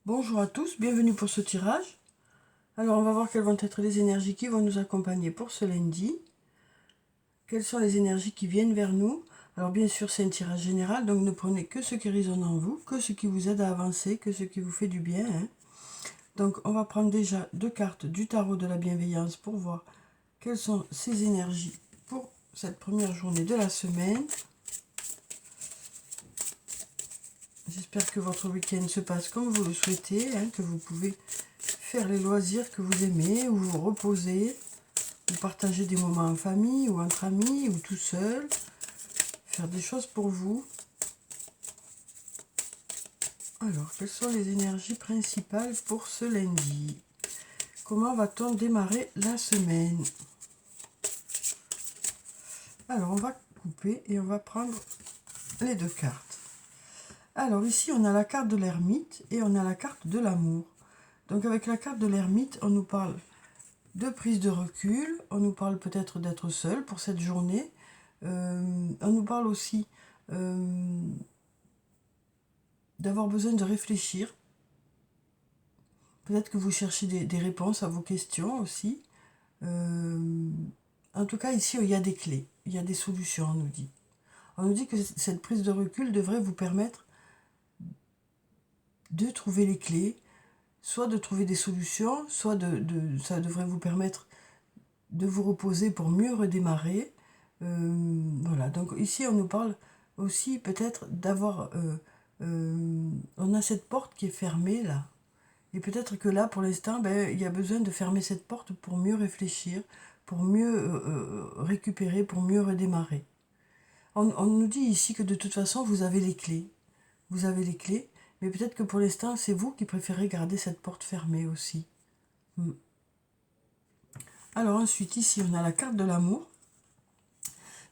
Bonjour à tous, bienvenue pour ce tirage. Alors on va voir quelles vont être les énergies qui vont nous accompagner pour ce lundi. Quelles sont les énergies qui viennent vers nous? Alors bien sûr c'est un tirage général, donc ne prenez que ce qui résonne en vous, que ce qui vous aide à avancer, que ce qui vous fait du bien. Donc on va prendre déjà 2 cartes du tarot de la bienveillance pour voir quelles sont ces énergies pour cette première journée de la semaine. J'espère que votre week-end se passe comme vous le souhaitez, que vous pouvez faire les loisirs que vous aimez, ou vous reposer, ou partager des moments en famille, ou entre amis, ou tout seul, faire des choses pour vous. Alors, quelles sont les énergies principales pour ce lundi? Comment va-t-on démarrer la semaine? Alors, on va couper et on va prendre les 2 cartes. Alors ici, on a la carte de l'ermite et on a la carte de l'amour. Donc avec la carte de l'ermite, on nous parle de prise de recul, on nous parle peut-être d'être seul pour cette journée, on nous parle aussi d'avoir besoin de réfléchir. Peut-être que vous cherchez des réponses à vos questions aussi. En tout cas, ici, il y a des clés, il y a des solutions, on nous dit. On nous dit que cette prise de recul devrait vous permettre de trouver les clés, soit de trouver des solutions, soit ça devrait vous permettre de vous reposer pour mieux redémarrer. Voilà, donc ici on nous parle aussi peut-être d'avoir... on a cette porte qui est fermée là. Et peut-être que là, pour l'instant, il y a besoin de fermer cette porte pour mieux réfléchir, pour mieux récupérer, pour mieux redémarrer. On nous dit ici que de toute façon, vous avez les clés. Vous avez les clés, mais peut-être que pour l'instant, c'est vous qui préférez garder cette porte fermée aussi. Alors ensuite, ici, on a la carte de l'amour.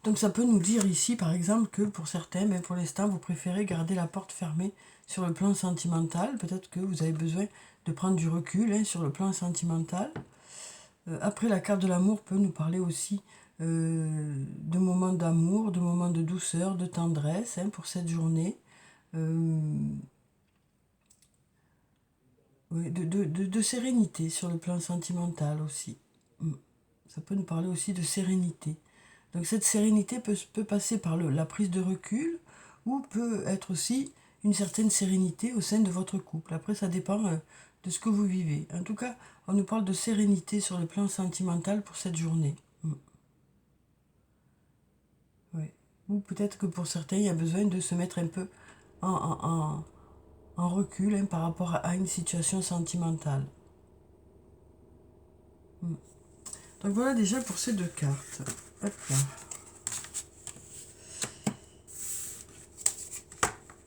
Donc ça peut nous dire ici, par exemple, que pour certains, pour l'instant, vous préférez garder la porte fermée sur le plan sentimental. Peut-être que vous avez besoin de prendre du recul sur le plan sentimental. Après, la carte de l'amour peut nous parler aussi de moments d'amour, de moments de douceur, de tendresse pour cette journée. De sérénité sur le plan sentimental aussi. Ça peut nous parler aussi de sérénité. Donc cette sérénité peut passer par la prise de recul ou peut être aussi une certaine sérénité au sein de votre couple. Après, ça dépend de ce que vous vivez. En tout cas, on nous parle de sérénité sur le plan sentimental pour cette journée. Ouais. Ou peut-être que pour certains, il y a besoin de se mettre un peu en recul par rapport à une situation sentimentale. Donc voilà déjà pour ces 2 cartes. Hop là.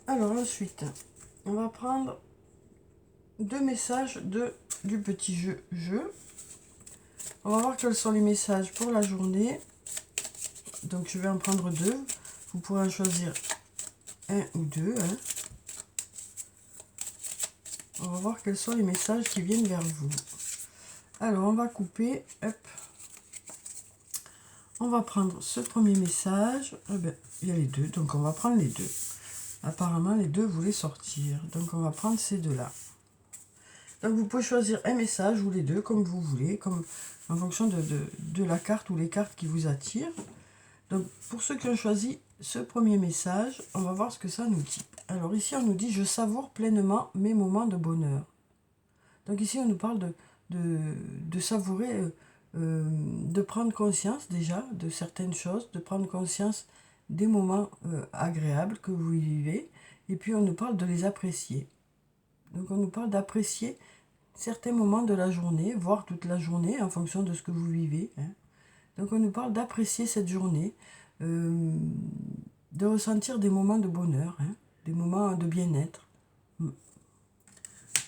Alors ensuite, on va prendre 2 messages du petit jeu. On va voir quels sont les messages pour la journée. Donc je vais en prendre 2. Vous pourrez en choisir 1 ou 2. On va voir quels sont les messages qui viennent vers vous. Alors on va couper. Hop. On va prendre ce premier message. Il y a les 2, donc on va prendre les 2. Apparemment les 2 voulaient sortir. Donc on va prendre ces 2-là. Donc vous pouvez choisir un message ou les 2 comme vous voulez, comme en fonction de la carte ou les cartes qui vous attirent. Donc pour ceux qui ont choisi ce premier message, on va voir ce que ça nous dit. Alors ici on nous dit « Je savoure pleinement mes moments de bonheur ». Donc ici on nous parle de savourer, de prendre conscience déjà de certaines choses, de prendre conscience des moments agréables que vous vivez, et puis on nous parle de les apprécier. Donc on nous parle d'apprécier certains moments de la journée, voire toute la journée en fonction de ce que vous vivez. Donc on nous parle d'apprécier cette journée, de ressentir des moments de bonheur, des moments de bien-être. Donc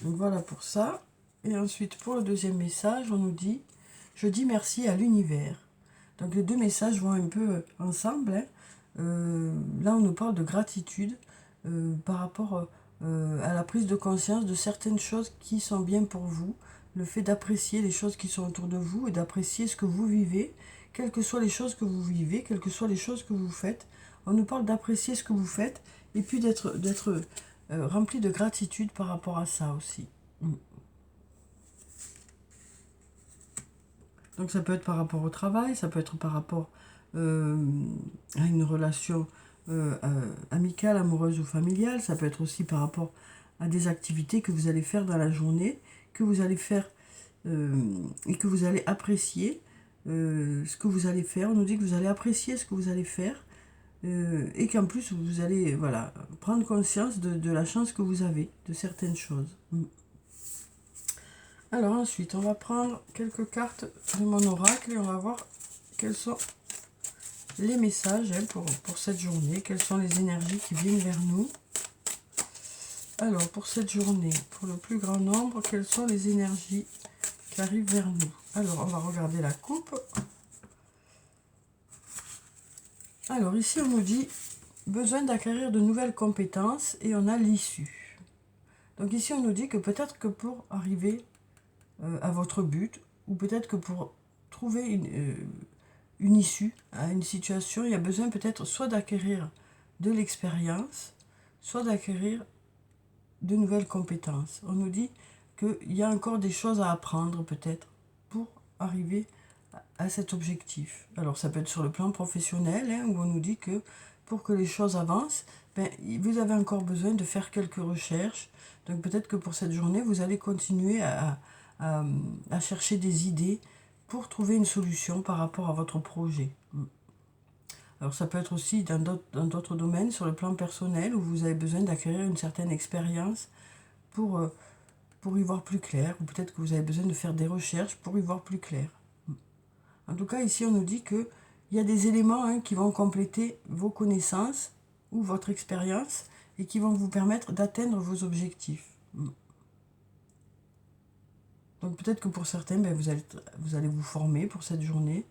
voilà pour ça. Et ensuite pour le deuxième message, on nous dit « Je dis merci à l'univers ». Donc les 2 messages vont un peu ensemble. Là on nous parle de gratitude par rapport à la prise de conscience de certaines choses qui sont bien pour vous, le fait d'apprécier les choses qui sont autour de vous et d'apprécier ce que vous vivez, quelles que soient les choses que vous vivez, quelles que soient les choses que vous faites. On nous parle d'apprécier ce que vous faites et puis d'être rempli de gratitude par rapport à ça aussi. Donc ça peut être par rapport au travail, ça peut être par rapport à une relation amicale, amoureuse ou familiale, ça peut être aussi par rapport à des activités que vous allez faire dans la journée, que vous allez faire et que vous allez apprécier ce que vous allez faire. On nous dit que vous allez apprécier ce que vous allez faire et qu'en plus vous allez voilà, prendre conscience de la chance que vous avez, de certaines choses. Alors ensuite, on va prendre quelques cartes de mon oracle et on va voir quels sont les messages pour cette journée, quelles sont les énergies qui viennent vers nous. Alors, pour cette journée, pour le plus grand nombre, quelles sont les énergies qui arrivent vers nous? Alors, on va regarder la coupe. Alors, ici, on nous dit besoin d'acquérir de nouvelles compétences et on a l'issue. Donc ici, on nous dit que peut-être que pour arriver à votre but, ou peut-être que pour trouver une issue à une situation, il y a besoin peut-être soit d'acquérir de l'expérience, soit d'acquérir de nouvelles compétences. On nous dit qu'il y a encore des choses à apprendre peut-être pour arriver à cet objectif. Alors ça peut être sur le plan professionnel, où on nous dit que pour que les choses avancent, vous avez encore besoin de faire quelques recherches. Donc peut-être que pour cette journée, vous allez continuer à chercher des idées pour trouver une solution par rapport à votre projet. Alors ça peut être aussi dans d'autres domaines, sur le plan personnel, où vous avez besoin d'acquérir une certaine expérience pour y voir plus clair, ou peut-être que vous avez besoin de faire des recherches pour y voir plus clair. En tout cas, ici, on nous dit qu'il y a des éléments qui vont compléter vos connaissances ou votre expérience et qui vont vous permettre d'atteindre vos objectifs. Donc peut-être que pour certains, vous allez vous former pour cette journée.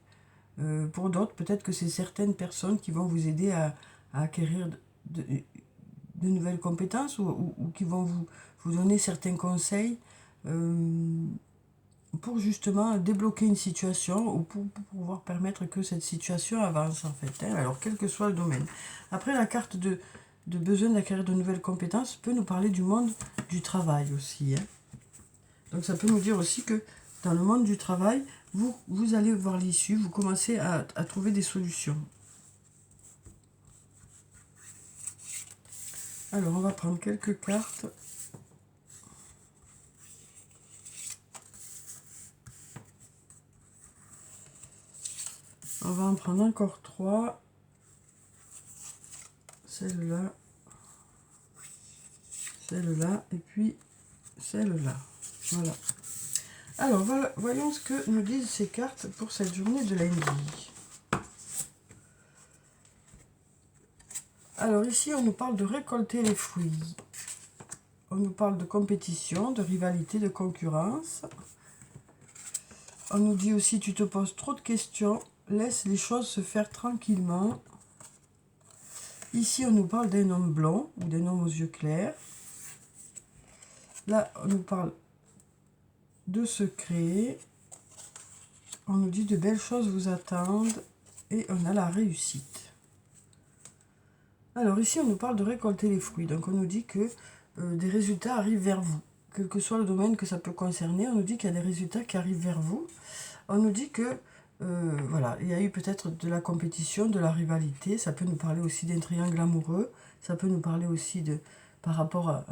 Pour d'autres, peut-être que c'est certaines personnes qui vont vous aider à acquérir de nouvelles compétences ou qui vont vous donner certains conseils pour justement débloquer une situation ou pour pouvoir permettre que cette situation avance en fait. Alors quel que soit le domaine. Après, la carte de besoin d'acquérir de nouvelles compétences peut nous parler du monde du travail aussi. Donc ça peut nous dire aussi que dans le monde du travail, vous allez voir l'issue, vous commencez à trouver des solutions. Alors on va prendre quelques cartes. On va en prendre encore 3. Celle-là. Celle-là. Et puis celle-là. Voilà. Alors, voilà, voyons ce que nous disent ces cartes pour cette journée de lundi. Alors ici, on nous parle de récolter les fruits. On nous parle de compétition, de rivalité, de concurrence. On nous dit aussi, tu te poses trop de questions, laisse les choses se faire tranquillement. Ici, on nous parle d'un homme blond ou d'un homme aux yeux clairs. Là, on nous parle de secrets. On nous dit de belles choses vous attendent et on a la réussite. Alors ici, on nous parle de récolter les fruits. Donc on nous dit que des résultats arrivent vers vous. Quel que soit le domaine que ça peut concerner, on nous dit qu'il y a des résultats qui arrivent vers vous. On nous dit que voilà, il y a eu peut-être de la compétition, de la rivalité. Ça peut nous parler aussi d'un triangle amoureux. Ça peut nous parler aussi par rapport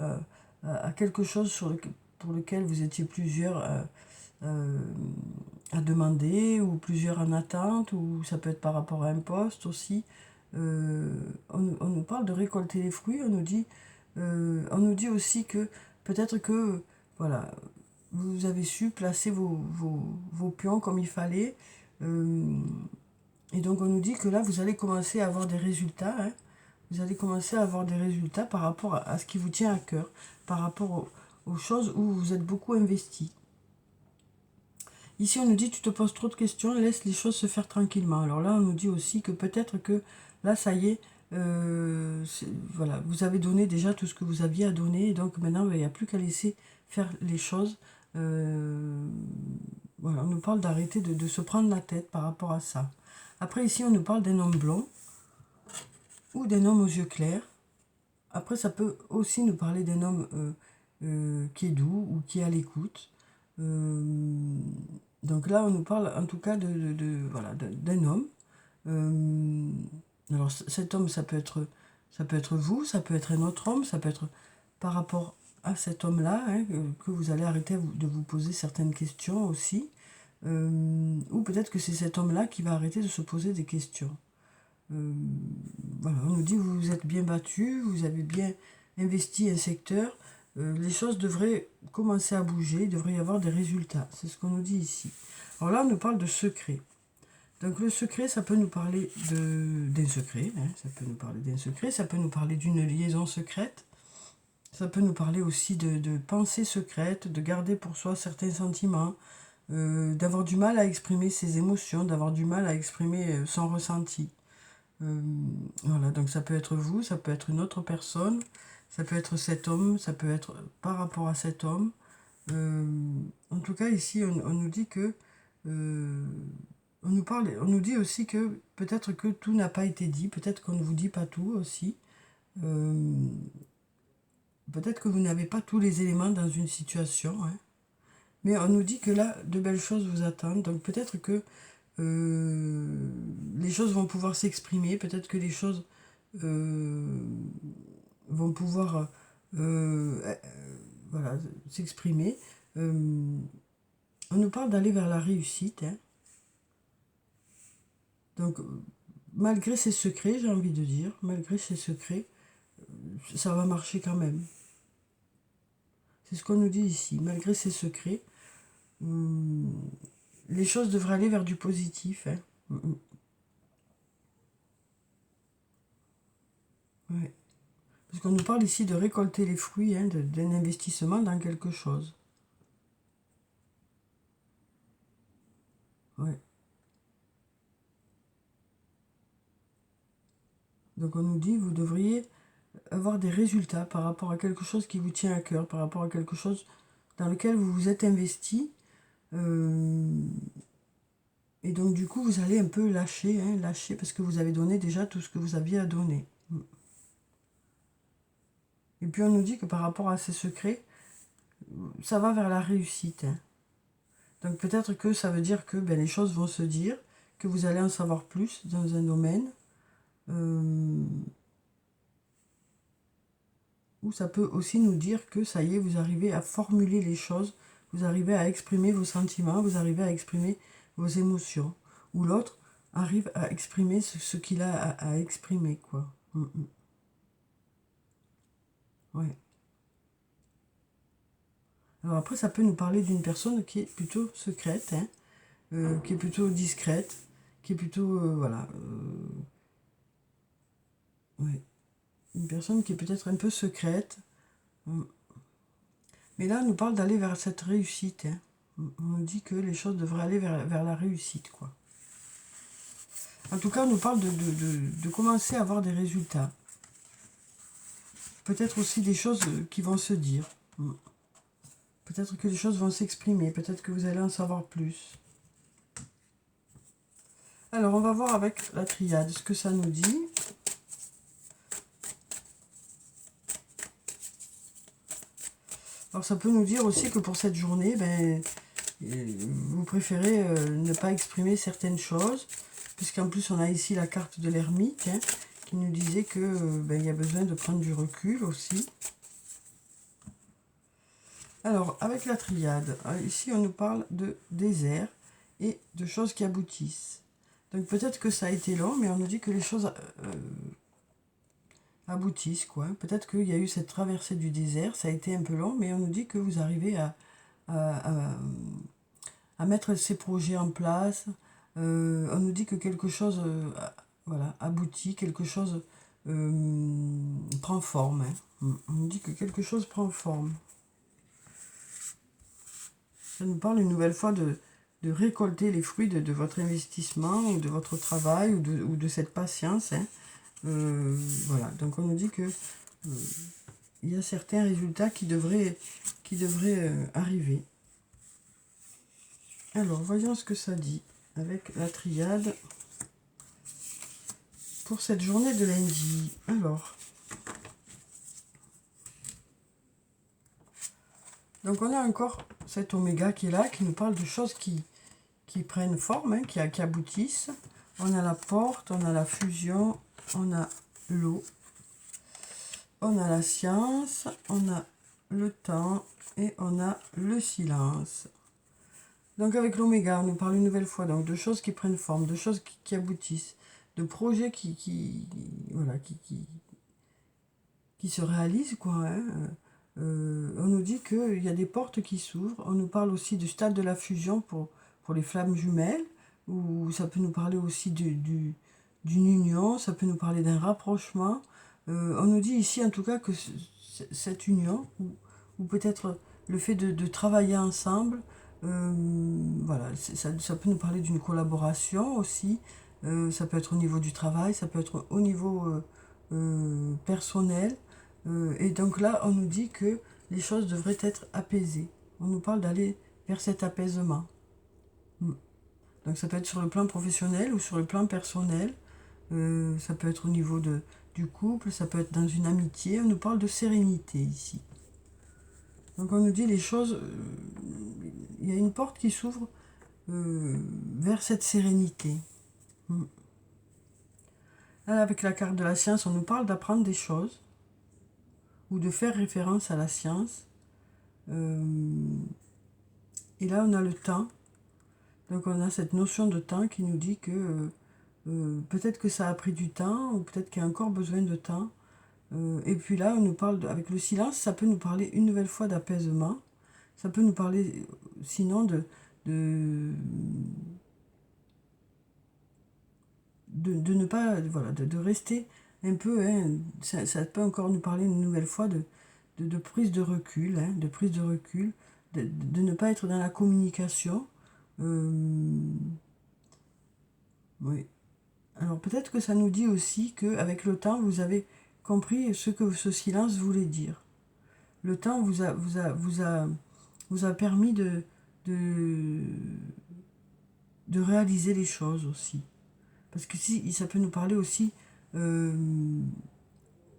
à quelque chose pour lequel vous étiez plusieurs à demander ou plusieurs en attente, ou ça peut être par rapport à un poste aussi. On nous parle de récolter les fruits, on nous dit aussi que peut-être que voilà, vous avez su placer vos pions comme il fallait, et donc on nous dit que là vous allez commencer à avoir des résultats, vous allez commencer à avoir des résultats par rapport à ce qui vous tient à cœur, par rapport aux choses où vous êtes beaucoup investi. Ici on nous dit tu te poses trop de questions, laisse les choses se faire tranquillement. Alors là on nous dit aussi que peut-être que là ça y est, voilà, vous avez donné déjà tout ce que vous aviez à donner, et donc maintenant il n'y a plus qu'à laisser faire les choses. Voilà, on nous parle d'arrêter de se prendre la tête par rapport à ça. Après ici on nous parle d'un homme blond ou d'un homme aux yeux clairs. après, ça peut aussi nous parler d'un homme qui est doux ou qui est à l'écoute. Donc là, on nous parle en tout cas voilà, d'un homme. Alors cet homme, ça peut être vous, ça peut être un autre homme, ça peut être par rapport à cet homme-là, hein, que vous allez arrêter de vous poser certaines questions aussi. Ou peut-être que c'est cet homme-là qui va arrêter de se poser des questions. Voilà, on nous dit vous vous êtes bien battu, vous avez bien investi un secteur, les choses devraient commencer à bouger, il devrait y avoir des résultats. C'est ce qu'on nous dit ici. Alors là, on nous parle de secret. Donc le secret, ça peut nous parler d'un secret, hein, ça peut nous parler d'un secret, ça peut nous parler d'une liaison secrète, ça peut nous parler aussi de pensées secrètes, de garder pour soi certains sentiments, d'avoir du mal à exprimer ses émotions, d'avoir du mal à exprimer son ressenti. Voilà, donc ça peut être vous, ça peut être une autre personne, ça peut être cet homme, ça peut être par rapport à cet homme. En tout cas, ici, on nous dit que... on nous dit aussi que peut-être que tout n'a pas été dit, peut-être qu'on ne vous dit pas tout aussi. Peut-être que vous n'avez pas tous les éléments dans une situation, hein. Mais on nous dit que là, de belles choses vous attendent. Donc peut-être que les choses vont pouvoir s'exprimer, peut-être que les choses vont pouvoir voilà, s'exprimer. On nous parle d'aller vers la réussite, hein. Donc, malgré ces secrets, j'ai envie de dire, malgré ces secrets, ça va marcher quand même. C'est ce qu'on nous dit ici. Malgré ces secrets, les choses devraient aller vers du positif, hein. Ouais. Parce qu'on nous parle ici de récolter les fruits, hein, d'un investissement dans quelque chose. Ouais. Donc on nous dit, vous devriez avoir des résultats par rapport à quelque chose qui vous tient à cœur, par rapport à quelque chose dans lequel vous vous êtes investi. Et donc du coup, vous allez un peu lâcher, hein, lâcher parce que vous avez donné déjà tout ce que vous aviez à donner. Et puis on nous dit que par rapport à ces secrets, ça va vers la réussite, hein. Donc peut-être que ça veut dire que les choses vont se dire, que vous allez en savoir plus dans un domaine. Ou ça peut aussi nous dire que ça y est, vous arrivez à formuler les choses, vous arrivez à exprimer vos sentiments, vous arrivez à exprimer vos émotions. Ou l'autre arrive à exprimer ce qu'il a à exprimer, quoi. Ouais. Alors après, ça peut nous parler d'une personne qui est plutôt secrète, hein, qui est plutôt discrète, qui est plutôt, voilà, ouais. Une personne qui est peut-être un peu secrète. Mais là, on nous parle d'aller vers cette réussite, hein. On nous dit que les choses devraient aller vers la réussite, quoi. En tout cas, on nous parle de commencer à avoir des résultats. Peut-être aussi des choses qui vont se dire. Peut-être que les choses vont s'exprimer. Peut-être que vous allez en savoir plus. Alors, on va voir avec la triade ce que ça nous dit. Alors, ça peut nous dire aussi que pour cette journée, vous préférez ne pas exprimer certaines choses, puisqu'en plus, on a ici la carte de l'ermite, hein, qui nous disait que il y a besoin de prendre du recul aussi. Alors, avec la triade, ici, on nous parle de désert et de choses qui aboutissent. Donc, peut-être que ça a été long, mais on nous dit que les choses aboutissent, quoi. Peut-être qu'il y a eu cette traversée du désert, ça a été un peu long, mais on nous dit que vous arrivez à mettre ces projets en place. On nous dit que quelque chose voilà, aboutit, quelque chose prend forme, hein. On nous dit que quelque chose prend forme. Ça nous parle une nouvelle fois de récolter les fruits de votre investissement, ou de votre travail, ou de cette patience, hein. Voilà, donc on nous dit que il y a certains résultats qui devraient arriver. Alors, voyons ce que ça dit avec la triade pour cette journée de lundi. Alors, Donc on a encore cet oméga qui est là, qui nous parle de choses qui prennent forme, hein, qui aboutissent. On a la porte, on a la fusion, on a l'eau, on a la science, on a le temps et on a le silence. Donc avec l'oméga, on nous parle une nouvelle fois donc de choses qui prennent forme, de choses qui aboutissent, de projets voilà, qui se réalisent, quoi. Hein. On nous dit qu'il y a des portes qui s'ouvrent. On nous parle aussi du stade de la fusion pour les flammes jumelles, ou ça peut nous parler aussi d'une union, ça peut nous parler d'un rapprochement. On nous dit ici en tout cas que cette union, ou peut-être le fait de travailler ensemble, voilà, ça peut nous parler d'une collaboration aussi. Ça peut être au niveau du travail, ça peut être au niveau personnel. Et donc là, on nous dit que les choses devraient être apaisées. On nous parle d'aller vers cet apaisement. Donc ça peut être sur le plan professionnel ou sur le plan personnel. Ça peut être au niveau du couple, ça peut être dans une amitié. On nous parle de sérénité ici. Donc on nous dit les choses, il y a une porte qui s'ouvre vers cette sérénité. Là, avec la carte de la science, on nous parle d'apprendre des choses ou de faire référence à la science. Et là, on a le temps. Donc on a cette notion de temps qui nous dit que peut-être que ça a pris du temps, ou peut-être qu'il y a encore besoin de temps. Et puis là, on nous parle, avec le silence, ça peut nous parler une nouvelle fois d'apaisement. Ça peut nous parler sinon de ne pas, voilà, de rester un peu, hein, ça peut encore nous parler une nouvelle fois de prise de recul, hein, de prise de recul, de ne pas être dans la communication. Oui. Alors peut-être que ça nous dit aussi qu'avec le temps, vous avez compris ce que ce silence voulait dire. Le temps vous a permis de réaliser les choses aussi. Parce que si, ça peut nous parler aussi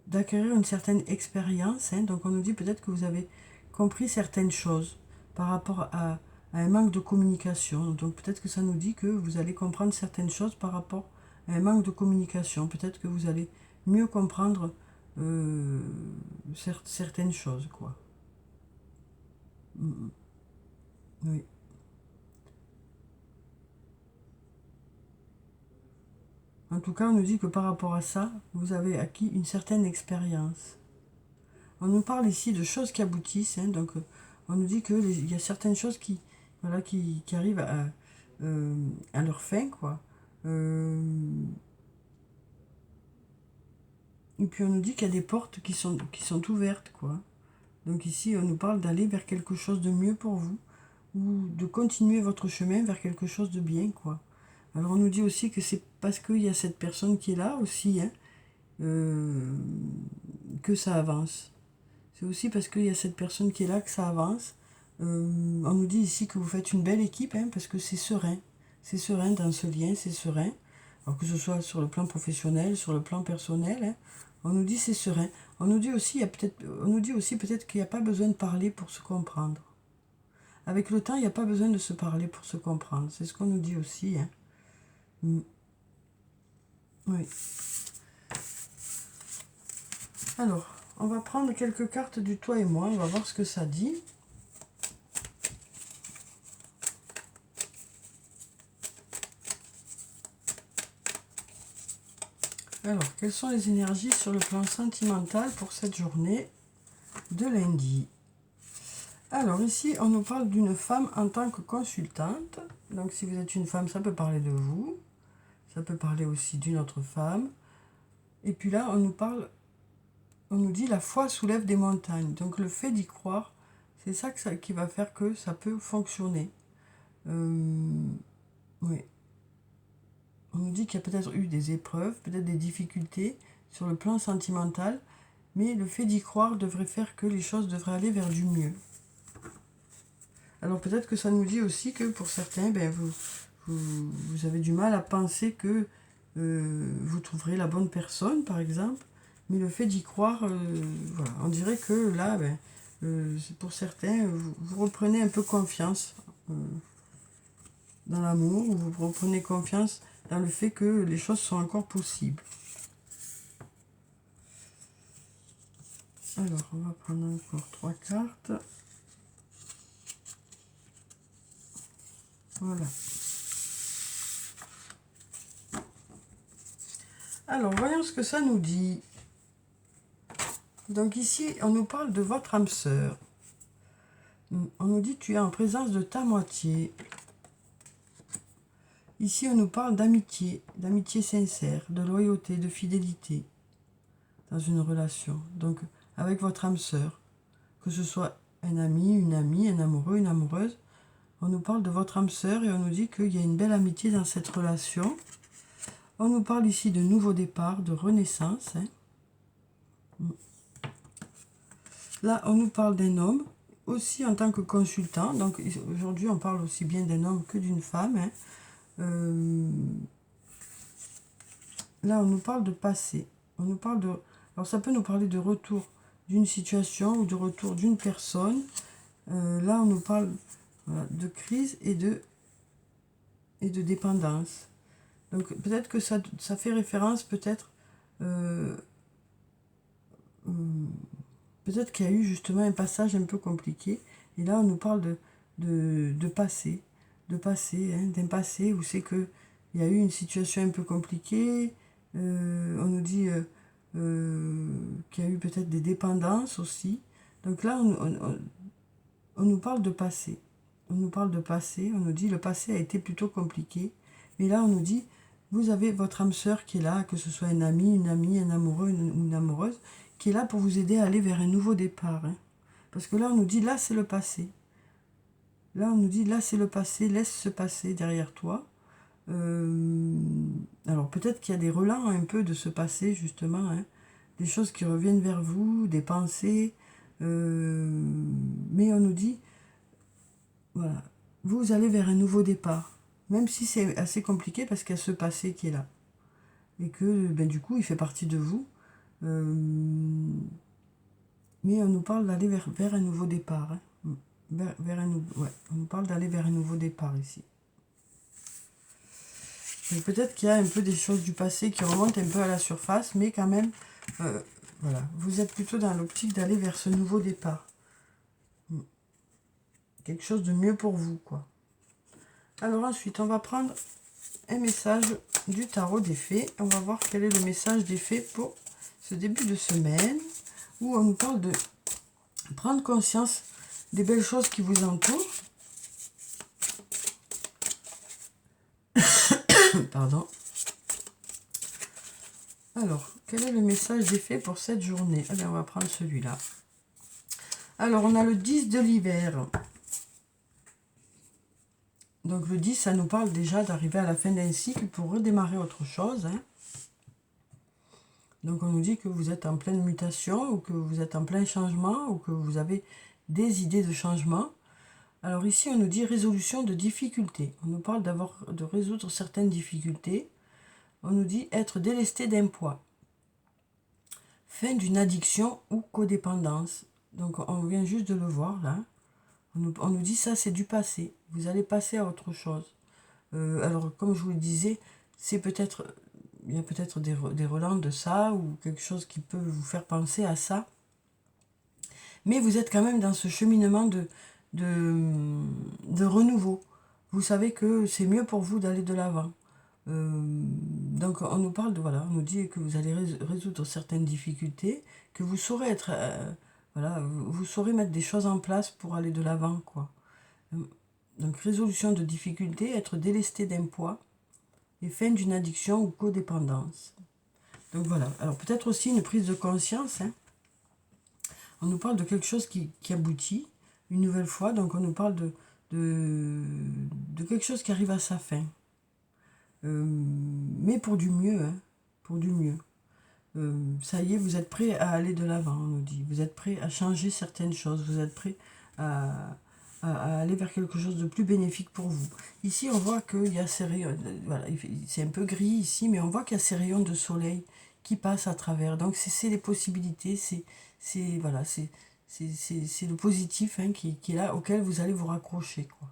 d'acquérir une certaine expérience. Hein, donc on nous dit peut-être que vous avez compris certaines choses par rapport à un manque de communication. Donc peut-être que ça nous dit que vous allez comprendre certaines choses par rapport à un manque de communication. Peut-être que vous allez mieux comprendre certaines choses, quoi. Oui. En tout cas, on nous dit que par rapport à ça, vous avez acquis une certaine expérience. On nous parle ici de choses qui aboutissent, hein, donc on nous dit qu'il y a certaines choses voilà, qui arrivent à leur fin, quoi. Et puis on nous dit qu'il y a des portes qui sont ouvertes, quoi. Donc ici, on nous parle d'aller vers quelque chose de mieux pour vous, ou de continuer votre chemin vers quelque chose de bien, quoi. Alors on nous dit aussi que c'est parce qu'il y a cette personne qui est là aussi, hein, que ça avance. C'est aussi parce qu'il y a cette personne qui est là que ça avance. On nous dit ici que vous faites une belle équipe, hein, parce que c'est serein. C'est serein dans ce lien, c'est serein. Alors que ce soit sur le plan professionnel, sur le plan personnel, hein, on nous dit c'est serein. On nous dit aussi peut-être qu'il n'y a pas besoin de parler pour se comprendre. Avec le temps, il n'y a pas besoin de se parler pour se comprendre. C'est ce qu'on nous dit aussi. Hein. Oui. Alors, on va prendre quelques cartes du toi et moi. On va voir ce que ça dit. Alors, quelles sont les énergies sur le plan sentimental pour cette journée de lundi? Alors ici, on nous parle d'une femme en tant que consultante. Donc si vous êtes une femme, ça peut parler de vous. Ça peut parler aussi d'une autre femme. Et puis là, on nous dit la foi soulève des montagnes. Donc le fait d'y croire, c'est ça qui va faire que ça peut fonctionner. Oui. On nous dit qu'il y a peut-être eu des épreuves, peut-être des difficultés sur le plan sentimental, mais le fait d'y croire devrait faire que les choses devraient aller vers du mieux. Alors peut-être que ça nous dit aussi que pour certains, ben, vous avez du mal à penser que vous trouverez la bonne personne, par exemple, mais le fait d'y croire, voilà, on dirait que là, ben, Pour certains, vous reprenez un peu confiance dans l'amour, vous reprenez confiance dans le fait que les choses sont encore possibles. Alors, on va prendre encore 3 cartes. Voilà. Alors, voyons ce que ça nous dit. Donc ici, on nous parle de votre âme sœur. On nous dit tu es en présence de ta moitié. Ici, on nous parle d'amitié sincère, de loyauté, de fidélité dans une relation. Donc, avec votre âme sœur, que ce soit un ami, une amie, un amoureux, une amoureuse, on nous parle de votre âme sœur et on nous dit qu'il y a une belle amitié dans cette relation. On nous parle ici de nouveau départ, de renaissance. Là, on nous parle d'un homme, aussi en tant que consultant. Donc, aujourd'hui, on parle aussi bien d'un homme que d'une femme. Là, on nous parle de passé. On nous parle de... Alors, ça peut nous parler de retour d'une situation ou de retour d'une personne. Là, on nous parle de crise et de dépendance. Donc, peut-être que ça fait référence, peut-être qu'il y a eu justement un passage un peu compliqué. Et là, on nous parle de passé. D'un passé où c'est que il y a eu une situation un peu compliquée. On nous dit qu'il y a eu peut-être des dépendances aussi. Donc là, on nous parle de passé. On nous parle de passé. On nous dit le passé a été plutôt compliqué. Mais là, on nous dit, vous avez votre âme sœur qui est là, que ce soit un ami, un amoureux, une amoureuse, qui est là pour vous aider à aller vers un nouveau départ. Parce que là, on nous dit, là, c'est le passé. Là, on nous dit, là, c'est le passé, laisse ce passé derrière toi. Alors, peut-être qu'il y a des relents un peu de ce passé, justement. Des choses qui reviennent vers vous, des pensées. Mais on nous dit, voilà, vous allez vers un nouveau départ. Même si c'est assez compliqué parce qu'il y a ce passé qui est là. Et que, du coup, il fait partie de vous. Mais on nous parle d'aller vers un nouveau départ. On nous parle d'aller vers un nouveau départ ici. Peut-être qu'il y a un peu des choses du passé qui remontent un peu à la surface, mais quand même, voilà, vous êtes plutôt dans l'optique d'aller vers ce nouveau départ. Quelque chose de mieux pour vous, quoi. Alors ensuite, on va prendre un message du tarot des fées. On va voir quel est le message des fées pour ce début de semaine, où on nous parle de prendre conscience des belles choses qui vous entourent. Pardon. Alors, quel est le message des fées pour cette journée? Allez, on va prendre celui-là. Alors, on a le 10 de l'hiver. Donc, le 10, ça nous parle déjà d'arriver à la fin d'un cycle pour redémarrer autre chose. Donc, on nous dit que vous êtes en pleine mutation ou que vous êtes en plein changement ou que vous avez des idées de changement. Alors, ici, on nous dit résolution de difficultés. On nous parle de résoudre certaines difficultés. On nous dit être délesté d'un poids. Fin d'une addiction ou codépendance. Donc, on vient juste de le voir, là. On nous dit ça, c'est du passé. Vous allez passer à autre chose. Alors, comme je vous le disais, il y a peut-être des relents de ça ou quelque chose qui peut vous faire penser à ça. Mais vous êtes quand même dans ce cheminement de renouveau. Vous savez que c'est mieux pour vous d'aller de l'avant. Donc on nous parle on nous dit que vous allez résoudre certaines difficultés, que vous saurez être, vous saurez mettre des choses en place pour aller de l'avant, quoi. Donc résolution de difficultés, être délesté d'un poids et fin d'une addiction ou codépendance. Donc voilà. Alors peut-être aussi une prise de conscience. On nous parle de quelque chose qui aboutit une nouvelle fois. Donc on nous parle de quelque chose qui arrive à sa fin. Mais pour du mieux, pour du mieux. Ça y est, vous êtes prêt à aller de l'avant, on nous dit. Vous êtes prêt à changer certaines choses. Vous êtes prêt à aller vers quelque chose de plus bénéfique pour vous. Ici, on voit qu'il y a ces rayons, voilà, c'est un peu gris ici, mais on voit qu'il y a ces rayons de soleil qui passent à travers. Donc, c'est les possibilités, c'est le positif hein, qui est là, auquel vous allez vous raccrocher, quoi.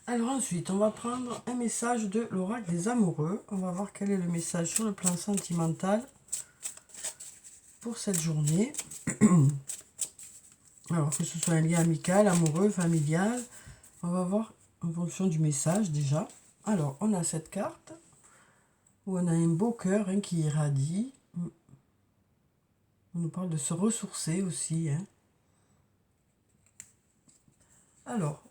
Alors ensuite, on va prendre un message de l'oracle des amoureux. On va voir quel est le message sur le plan sentimental pour cette journée. Alors que ce soit un lien amical, amoureux, familial, on va voir en fonction du message déjà. Alors, on a cette carte où on a un beau cœur hein, qui irradie. On nous parle de se ressourcer aussi. Hein. Alors,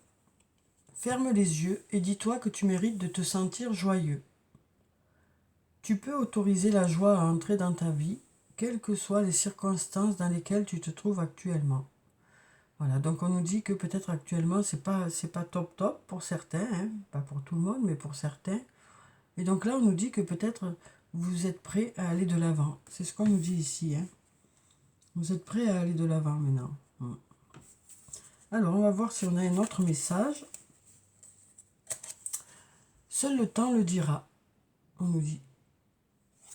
ferme les yeux et dis-toi que tu mérites de te sentir joyeux. Tu peux autoriser la joie à entrer dans ta vie, quelles que soient les circonstances dans lesquelles tu te trouves actuellement. Voilà, donc on nous dit que peut-être actuellement, c'est pas top pour certains, hein, pas pour tout le monde, mais pour certains. Et donc là, on nous dit que peut-être vous êtes prêts à aller de l'avant. C'est ce qu'on nous dit ici. Hein. Vous êtes prêts à aller de l'avant maintenant. Alors, on va voir si on a un autre message. Seul le temps le dira, on nous dit.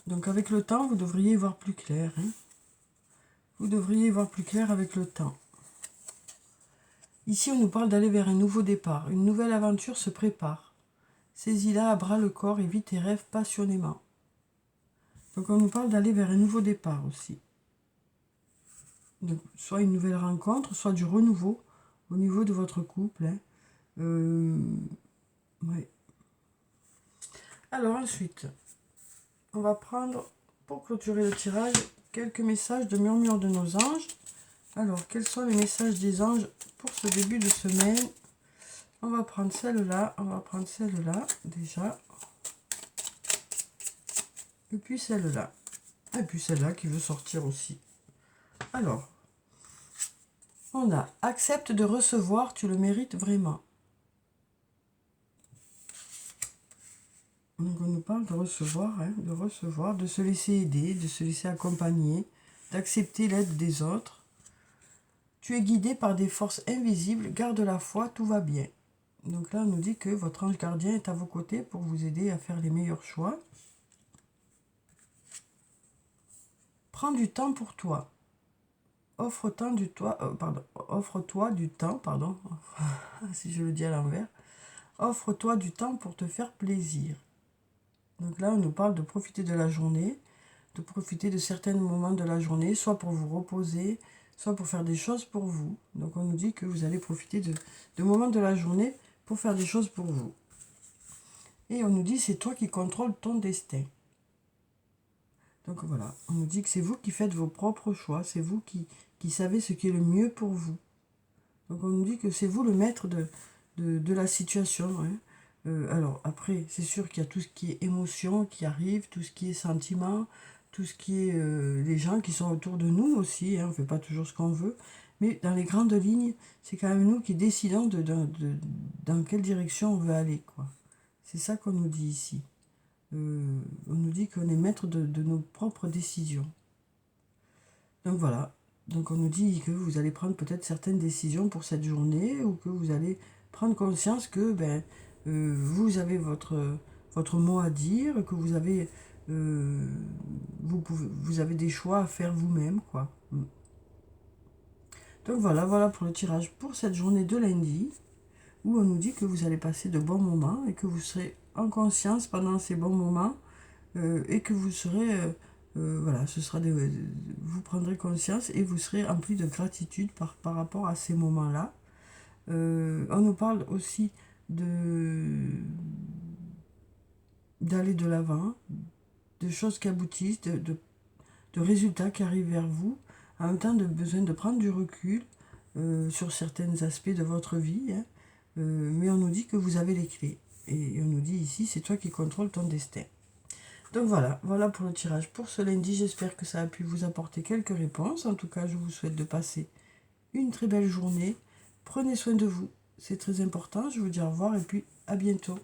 Donc avec le temps, vous devriez y voir plus clair. Hein. Vous devriez y voir plus clair avec le temps. Ici, on nous parle d'aller vers un nouveau départ. Une nouvelle aventure se prépare. Saisis-la à bras le corps et vis tes rêves passionnément. Donc on nous parle d'aller vers un nouveau départ aussi. Donc, soit une nouvelle rencontre, soit du renouveau au niveau de votre couple. Hein. Ouais. Alors ensuite, on va prendre, pour clôturer le tirage, quelques messages de murmure de nos anges. Alors, quels sont les messages des anges pour ce début de semaine? On va prendre celle-là, déjà. Et puis celle-là. Et puis celle-là qui veut sortir aussi. Alors, on a « Accepte de recevoir, tu le mérites vraiment ». Donc on nous parle de recevoir, hein, de se laisser aider, de se laisser accompagner, d'accepter l'aide des autres. Tu es guidé par des forces invisibles, garde la foi, tout va bien. Donc là, on nous dit que votre ange gardien est à vos côtés pour vous aider à faire les meilleurs choix. Prends du temps pour toi. Offre-toi du temps, si je le dis à l'envers. Offre-toi du temps pour te faire plaisir. Donc là, on nous parle de profiter de la journée, de profiter de certains moments de la journée, soit pour vous reposer, soit pour faire des choses pour vous. Donc on nous dit que vous allez profiter de moments de la journée pour faire des choses pour vous. Et on nous dit, c'est toi qui contrôles ton destin. Donc voilà, on nous dit que c'est vous qui faites vos propres choix, c'est vous qui savez ce qui est le mieux pour vous. Donc on nous dit que c'est vous le maître de la situation. Hein. Alors après, c'est sûr qu'il y a tout ce qui est émotion qui arrive, tout ce qui est sentiment, tout ce qui est les gens qui sont autour de nous aussi. Hein. On ne fait pas toujours ce qu'on veut. Mais dans les grandes lignes, c'est quand même nous qui décidons dans quelle direction on veut aller, quoi. C'est ça qu'on nous dit ici. On nous dit qu'on est maître de nos propres décisions. Donc voilà. Donc on nous dit que vous allez prendre peut-être certaines décisions pour cette journée ou que vous allez prendre conscience que vous avez votre mot à dire, que vous avez, vous avez des choix à faire vous-même, quoi. Donc voilà pour le tirage pour cette journée de lundi, où on nous dit que vous allez passer de bons moments et que vous serez en conscience pendant ces bons moments et que vous serez, voilà, vous prendrez conscience et vous serez rempli de gratitude par rapport à ces moments-là. On nous parle aussi d'aller de l'avant, de choses qui aboutissent, de résultats qui arrivent vers vous, en même temps de besoin de prendre du recul sur certains aspects de votre vie, hein. Mais on nous dit que vous avez les clés. Et on nous dit ici, c'est toi qui contrôles ton destin. Donc voilà pour le tirage pour ce lundi. J'espère que ça a pu vous apporter quelques réponses. En tout cas, je vous souhaite de passer une très belle journée. Prenez soin de vous, c'est très important. Je vous dis au revoir et puis à bientôt.